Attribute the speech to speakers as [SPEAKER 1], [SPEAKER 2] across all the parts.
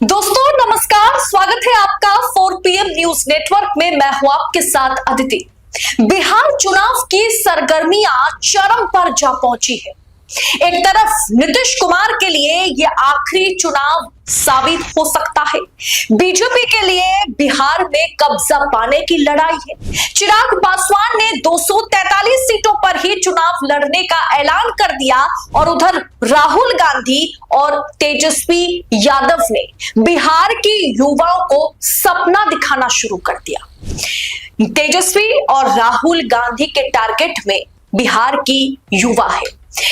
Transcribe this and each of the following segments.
[SPEAKER 1] दोस्तों नमस्कार, स्वागत है आपका 4 PM न्यूज नेटवर्क में। मैं हूं आपके साथ अदिति। बिहार चुनाव की सरगर्मियां चरम पर जा पहुंची है। एक तरफ नीतीश कुमार के लिए यह आखिरी चुनाव साबित हो सकता है। बीजेपी के लिए बिहार में कब्जा पाने की लड़ाई है। चिराग पासवान ने 243 सीटों पर ही चुनाव लड़ने का ऐलान कर दिया और उधर राहुल गांधी और तेजस्वी यादव ने बिहार के युवाओं को सपना दिखाना शुरू कर दिया। तेजस्वी और राहुल गांधी के टारगेट में बिहार की युवा है।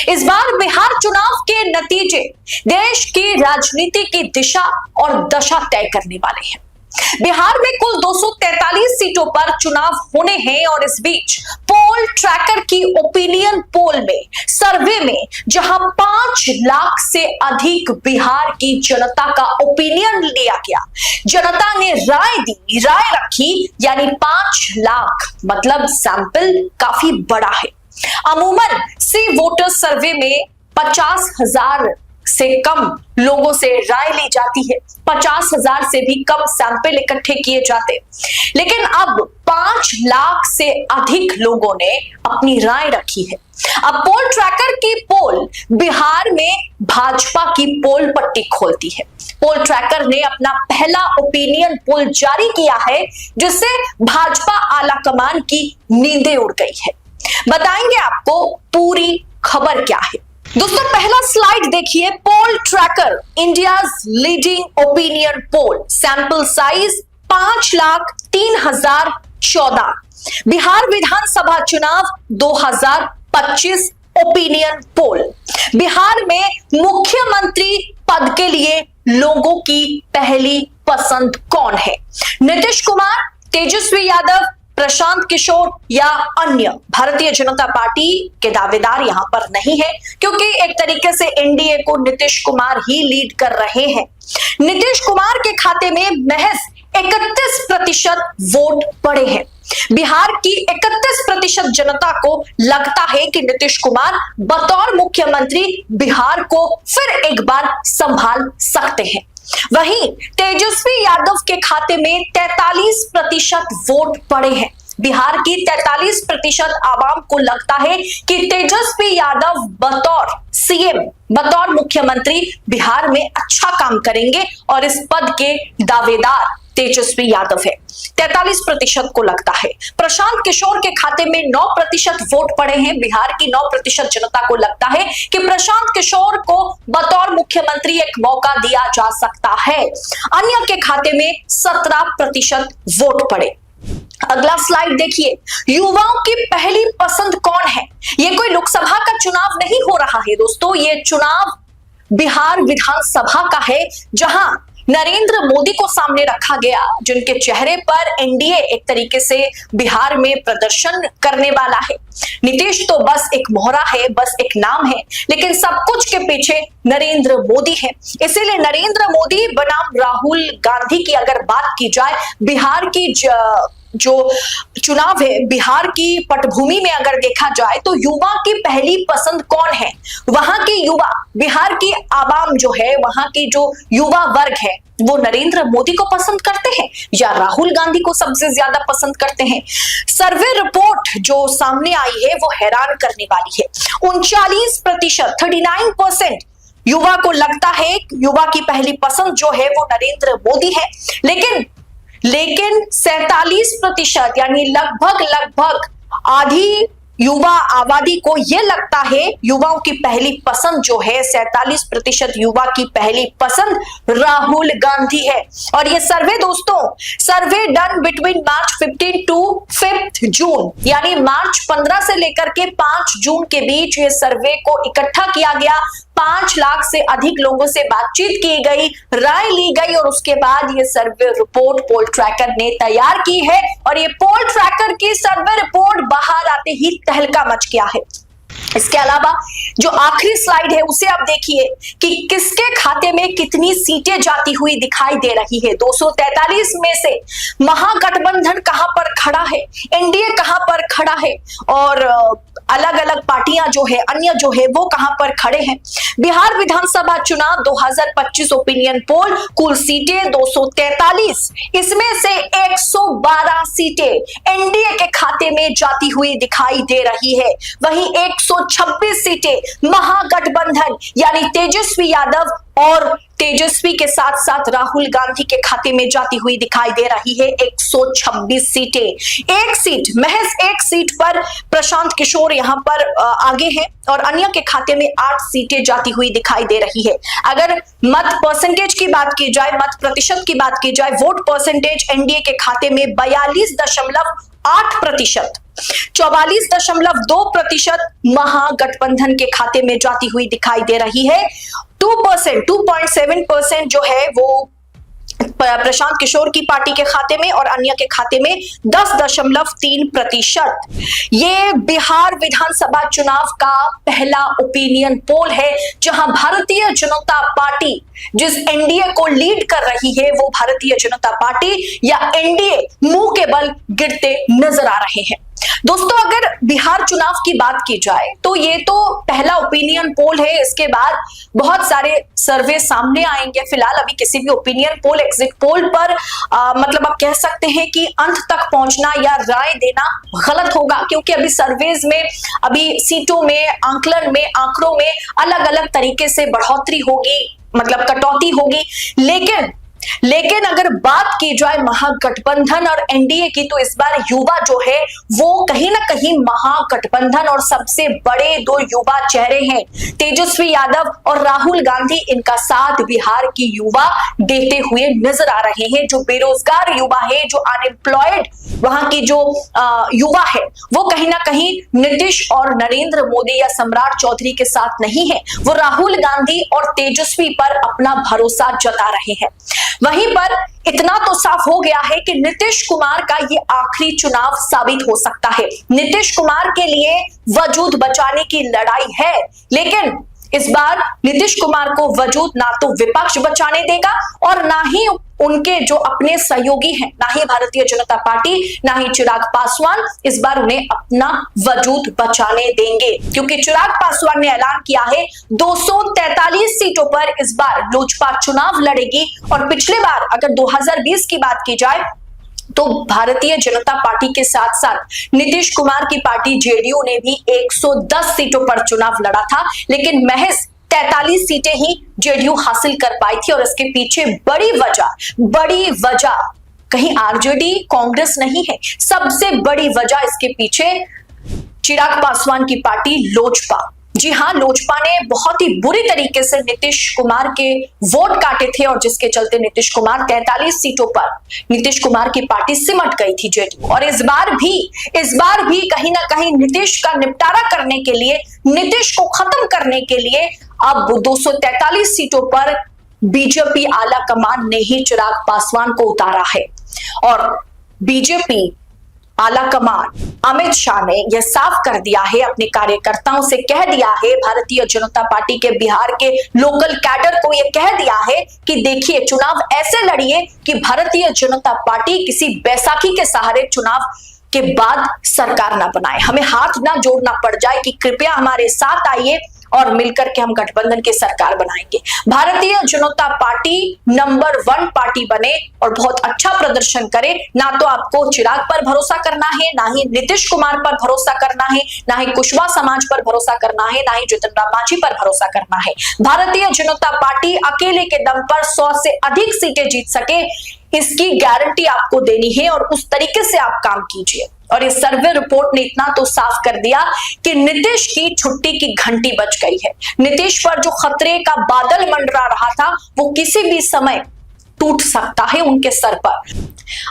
[SPEAKER 1] इस बार बिहार चुनाव के नतीजे देश की राजनीति की दिशा और दशा तय करने वाले हैं। बिहार में कुल 243 सीटों पर चुनाव होने हैं और इस बीच पोल ट्रैकर की ओपिनियन पोल में सर्वे में जहां 5 लाख से अधिक बिहार की जनता का ओपिनियन लिया गया, जनता ने राय दी, राय रखी, यानी 5 लाख मतलब सैंपल काफी बड़ा है। अमूमन सी वोटर सर्वे में 50,000 से कम लोगों से राय ली जाती है, 50,000 से भी कम सैंपल इकट्ठे किए जाते, लेकिन अब 5 लाख से अधिक लोगों ने अपनी राय रखी है। अब पोल ट्रैकर की पोल बिहार में भाजपा की पोल पट्टी खोलती है। पोल ट्रैकर ने अपना पहला ओपिनियन पोल जारी किया है, जिससे भाजपा आला कमान की नींदें उड़ गई है। बताएंगे आपको पूरी खबर क्या है। दोस्तों पहला स्लाइड देखिए। Poll tracker India's leading opinion poll, sample size 5,03,014, Bihar विधानसभा चुनाव 2025 ओपिनियन पोल। बिहार में मुख्यमंत्री पद के लिए लोगों की पहली पसंद कौन है? नीतीश कुमार, तेजस्वी यादव, प्रशांत किशोर या अन्य? भारतीय जनता पार्टी के दावेदार यहां पर नहीं है, क्योंकि एक तरीके से एनडीए को नीतीश कुमार ही लीड कर रहे हैं। नीतीश कुमार के खाते में महज 31% वोट पड़े हैं। बिहार की 31% जनता को लगता है कि नीतीश कुमार बतौर मुख्यमंत्री बिहार को फिर एक बार संभाल सकते हैं। वहीं तेजस्वी यादव के खाते में 43% वोट पड़े हैं। बिहार की 43% आवाम को लगता है कि तेजस्वी यादव बतौर सीएम, बतौर मुख्यमंत्री बिहार में अच्छा काम करेंगे और इस पद के दावेदार तेजस्वी यादव है। 43% को लगता है। प्रशांत किशोर के खाते में 9% वोट पड़े हैं। बिहार की 9% जनता को लगता है कि प्रशांत किशोर को बतौर मुख्यमंत्री एक मौका दिया जा सकता है। अन्य के खाते में 17% वोट पड़े। अगला स्लाइड देखिए। युवाओं की पहली पसंद कौन है? यह कोई लोकसभा का चुनाव नहीं हो रहा है दोस्तों, ये चुनाव बिहार विधानसभा का है, जहां नरेंद्र मोदी को सामने रखा गया, जिनके चेहरे पर एनडीए एक तरीके से बिहार में प्रदर्शन करने वाला है। नीतीश तो बस एक मोहरा है, बस एक नाम है, लेकिन सब कुछ के पीछे नरेंद्र मोदी है। इसीलिए नरेंद्र मोदी बनाम राहुल गांधी की अगर बात की जाए, बिहार की जो चुनाव है, बिहार की पटभूमि में अगर देखा जाए तो युवा की पहली पसंद कौन है? वहां के युवा, बिहार की आवाम जो है, वहां की जो युवा वर्ग है, वो नरेंद्र मोदी को पसंद करते हैं या राहुल गांधी को सबसे ज्यादा पसंद करते हैं? सर्वे रिपोर्ट जो सामने आई है वो हैरान करने वाली है। 39%, 39% युवा को लगता है, युवा की पहली पसंद जो है वो नरेंद्र मोदी है, लेकिन 47% यानी लगभग आधी युवा आबादी को यह लगता है, युवाओं की पहली पसंद जो है, 47% युवा की पहली पसंद राहुल गांधी है। और ये सर्वे दोस्तों, survey done between March 15 to 5 June, यानी मार्च 15 से लेकर के 5 जून के बीच ये सर्वे को इकट्ठा किया गया। 5 लाख से अधिक लोगों से बातचीत की गई, राय ली गई और उसके बाद ये सर्वे रिपोर्ट पोल ट्रैकर ने तैयार की है। और ये पोल ट्रैकर की सर्वे रिपोर्ट बाहर आते ही तहलका मच गया है। इसके अलावा जो आखिरी स्लाइड है उसे आप देखिए कि किसके खाते में कितनी सीटें जाती हुई दिखाई दे रही है। 243 में से महागठबंधन कहां पर खड़ा है, एनडीए कहां पर खड़ा है और अलग अलग पार्टियां जो है अन्य जो है वो कहां पर खड़े हैं। बिहार विधानसभा चुनाव 2025 ओपिनियन पोल, कुल सीटें 243, इसमें से 112 सीटें एनडीए के खाते में जाती हुई दिखाई दे रही है। वहीं 126 सीटें महागठबंधन यानी तेजस्वी यादव और तेजस्वी के साथ साथ राहुल गांधी के खाते में जाती हुई दिखाई दे रही है। 126 सीटें, एक सीट, महज एक सीट पर प्रशांत किशोर यहां पर आगे हैं और अन्य के खाते में 8 सीटें जाती हुई दिखाई दे रही है। अगर मत परसेंटेज की बात की जाए, मत प्रतिशत की बात की जाए, वोट परसेंटेज एनडीए के खाते में 42.8%, 44.2% महागठबंधन के खाते में जाती हुई दिखाई दे रही है। 2.7% जो है वो प्रशांत किशोर की पार्टी के खाते में और अन्य के खाते में 10.3%। ये बिहार विधानसभा चुनाव का पहला ओपिनियन पोल है जहां भारतीय जनता पार्टी जिस एनडीए को लीड कर रही है वो भारतीय जनता पार्टी या एनडीए मुंह के बल गिरते नजर आ रहे हैं। दोस्तों, अगर बिहार चुनाव की बात की जाए तो ये तो पहला ओपिनियन पोल है, इसके बाद बहुत सारे सर्वे सामने आएंगे। फिलहाल अभी किसी भी ओपिनियन पोल, एग्जिट पोल पर मतलब आप कह सकते हैं कि अंत तक पहुंचना या राय देना गलत होगा, क्योंकि अभी सर्वेज में, अभी सीटों में, आंकलन में, आंकड़ों में अलग अलग तरीके से बढ़ोतरी होगी, मतलब कटौती होगी। लेकिन अगर बात की जाए महागठबंधन और एनडीए की, तो इस बार युवा जो है वो कहीं ना कहीं महागठबंधन और सबसे बड़े दो युवा चेहरे हैं, तेजस्वी यादव और राहुल गांधी, इनका साथ बिहार की युवा देते हुए नजर आ रहे हैं। जो बेरोजगार युवा है, जो अनएम्प्लॉयड वहां की जो युवा है, वो कहीं ना कहीं नीतीश और नरेंद्र मोदी या सम्राट चौधरी के साथ नहीं है, वो राहुल गांधी और तेजस्वी पर अपना भरोसा जता रहे हैं। वहीं पर इतना तो साफ हो गया है कि नीतीश कुमार का ये आखिरी चुनाव साबित हो सकता है। नीतीश कुमार के लिए वजूद बचाने की लड़ाई है, लेकिन इस बार नीतीश कुमार को वजूद ना तो विपक्ष बचाने देगा और ना ही उनके जो अपने सहयोगी हैं, ना ही भारतीय जनता पार्टी, ना ही चिराग पासवान इस बार उन्हें अपना वजूद बचाने देंगे, क्योंकि चिराग पासवान ने ऐलान किया है 243 सीटों पर इस बार लोजपा चुनाव लड़ेगी। और पिछले बार अगर 2020 की बात की जाए तो भारतीय जनता पार्टी के साथ साथ नीतीश कुमार की पार्टी जेडीयू ने भी 110 सीटों पर चुनाव लड़ा था, लेकिन महज 43 सीटें ही जेडीयू हासिल कर पाई थी। और इसके पीछे बड़ी वजह कहीं आरजेडी, कांग्रेस नहीं है, सबसे बड़ी वजह इसके पीछे चिराग पासवान की पार्टी लोजपा। जी हाँ, लोजपा ने बहुत ही बुरी तरीके से नीतीश कुमार के वोट काटे थे और जिसके चलते नीतीश कुमार 43 सीटों पर नीतीश कुमार की पार्टी सिमट गई थी जेडीयू। और इस बार भी कहीं ना कहीं नीतीश का निपटारा करने के लिए, नीतीश को खत्म करने के लिए अब 243 सीटों पर बीजेपी आला कमान ने ही चिराग पासवान को उतारा है। और बीजेपी आला कमान अमित शाह ने यह साफ कर दिया है, अपने कार्यकर्ताओं से कह दिया है, भारतीय जनता पार्टी के बिहार के लोकल कैडर को यह कह दिया है कि देखिए, चुनाव ऐसे लड़िए कि भारतीय जनता पार्टी किसी बैसाखी के सहारे चुनाव के बाद सरकार ना बनाए, हमें हाथ ना जोड़ना पड़ जाए, कि कृपया हमारे साथ आइए और मिलकर के हम गठबंधन की सरकार बनाएंगे। Bharatiya Janata party number 1 party बने और बहुत अच्छा प्रदर्शन करे। ना तो आपको चिराग पर भरोसा करना है, ना ही नीतीश कुमार पर भरोसा करना है, ना ही कुशवाहा समाज पर भरोसा करना है, ना ही जीतन राम मांझी पर भरोसा करना है। भारतीय जनता पार्टी अकेले के दम पर 100 से अधिक सीटें जीत सके, इसकी गारंटी आपको देनी है और उस तरीके से आप काम कीजिए। और इस सर्वे रिपोर्ट ने इतना तो साफ कर दिया कि नीतीश की छुट्टी की घंटी बज गई है। नीतीश पर जो खतरे का बादल मंडरा रहा था वो किसी भी समय टूट सकता है उनके सर पर।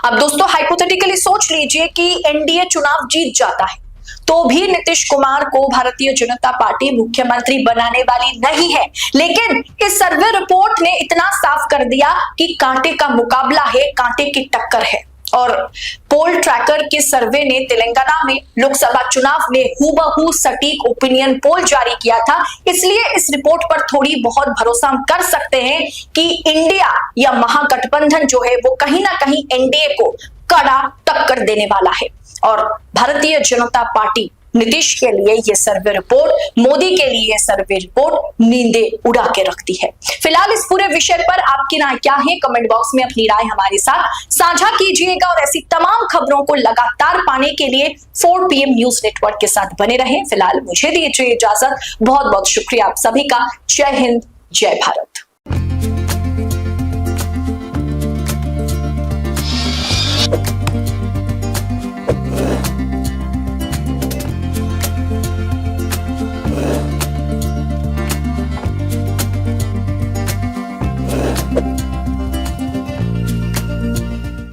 [SPEAKER 1] अब दोस्तों, हाइपोथेटिकली सोच लीजिए कि एनडीए चुनाव जीत जाता है तो भी नीतीश कुमार को भारतीय जनता पार्टी मुख्यमंत्री बनाने वाली नहीं है, लेकिन इस सर्वे रिपोर्ट ने इतना साफ कर दिया कि कांटे का मुकाबला है, कांटे की टक्कर है। और पोल ट्रैकर के सर्वे ने तेलंगाना में लोकसभा चुनाव में हूबहू सटीक ओपिनियन पोल जारी किया था। इसलिए इस रिपोर्ट पर थोड़ी बहुत भरोसा हम कर सकते हैं कि इंडिया या महागठबंधन जो है वो कहीं ना कहीं एनडीए को कड़ा टक्कर देने वाला है। और भारतीय जनता पार्टी नीतीश के लिए यह सर्वे रिपोर्ट, मोदी के लिए सर्वे रिपोर्ट नींदें उड़ा के रखती है। फिलहाल इस पूरे विषय पर आपकी राय क्या है? कमेंट बॉक्स में अपनी राय हमारे साथ साझा कीजिएगा और ऐसी तमाम खबरों को लगातार पाने के लिए 4 PM न्यूज नेटवर्क के साथ बने रहें। फिलहाल मुझे दीजिए इजाजत। बहुत बहुत शुक्रिया आप सभी का। जय हिंद, जय भारत।